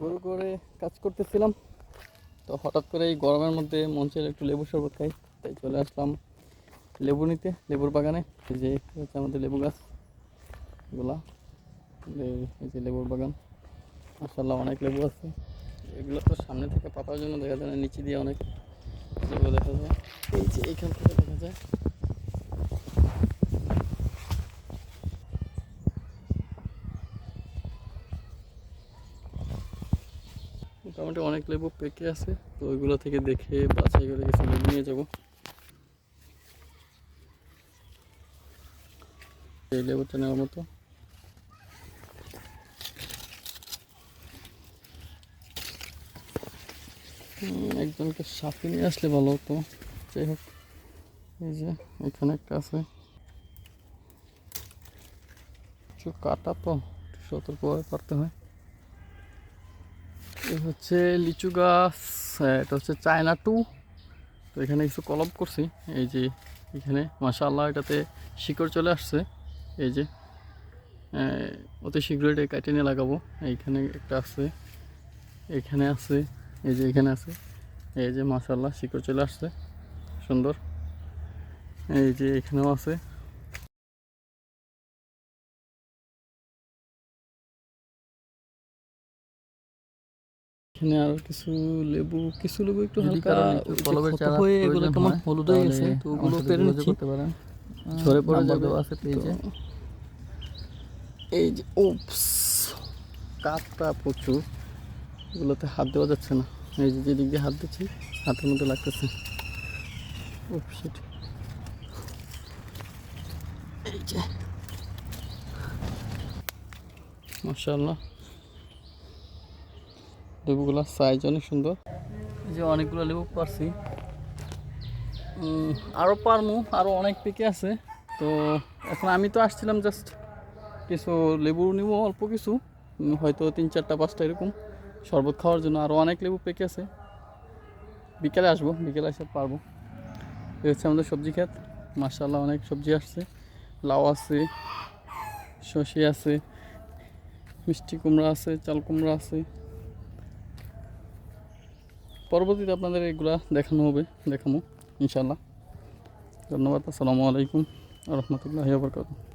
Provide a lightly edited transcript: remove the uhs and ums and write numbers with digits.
গরু করে কাজ করতেছিলাম, তো হঠাৎ করে এই গরমের মধ্যে মন চাইলো একটু লেবুর শরবত খাই, তাই চলে আসলাম লেবু নিতে লেবুর বাগানে। এই যে হচ্ছে আমাদের লেবু গাছ এগুলা, এই যে লেবুর বাগান, মাশাআল্লাহ অনেক লেবু আছে। এগুলো তো সামনে থেকে পাতার জন্য দেখা যায় না, নিচে দিয়ে অনেক লেবু দেখা যায়। এই যে এইখান থেকে দেখা যায়। মোটামুটি অনেক লেবু পেকে আছে, তো ওইগুলো থেকে দেখে বাছাই করে কিছু লেবু নিয়ে যাবো। এই লেবুটা নেওয়ার মতো। একজনকে সাথে নিয়ে আসলে ভালো হতো। যাই হোক, এই যে এখানে একটা আছে, কিছু কাটা তো একটু সতর্কভাবে পারতে হয়। এই হচ্ছে লিচু গাছ, এটা হচ্ছে চায়না 2। তো এখানে কিছু কলম করছি, এই যে এখানে মাশাআল্লাহ এটাতে শিকড় চলে আসছে। এই যে অতি শীঘ্রই এটা কেটে নিয়ে লাগাবো। এইখানে একটা আছে, এইখানে আছে, এই যে এখানে আছে। এই যে মাশাআল্লাহ শিকড় চলে আসছে, সুন্দর। এই যে এখানেও আছে। এখানে আরো কিছু লেবু একটু হালকা ক্ষত হয়ে এগুলো কেমন হলুদ হয়ে গেছে, তো ওগুলো পেরে নিচ্ছি, ঝরে পড়ে যাবে আছে পেজে। এই যে উপস, কাঠটা প্রচুর, এগুলোতে হাত দেওয়া যাচ্ছে না। এই যে যেদিক দিয়ে হাত দিচ্ছি হাতের মধ্যে লাগতেছে। উপসিট, এই যে মাশাআল্লাহ লেবুগুলোর সাইজ অনেক সুন্দর। এই যে অনেকগুলো লেবু পারছি, আরও পারমু, আরও অনেক পেকে আছে। তো এখন আমি তো আসছিলাম জাস্ট কিছু লেবু নিব, অল্প কিছু, হয়তো 3-4-5টা এরকম শরবত খাওয়ার জন্য। আরও অনেক লেবু পেকে আছে, বিকেলে আসবো, বিকেলে এসে পারবো। এই হচ্ছে আমাদের সবজি ক্ষেত, মাশাআল্লাহ অনেক সবজি আসছে। লাউ আছে, শসি আছে, মিষ্টি কুমড়া আছে, চাল কুমড়া আছে। পরবর্তীতে আপনাদের এগুলা দেখাবো ইনশাআল্লাহ। ধন্যবাদ। আসসালামু আলাইকুম ওয়া রাহমাতুল্লাহি ওয়া বারাকাতুহু।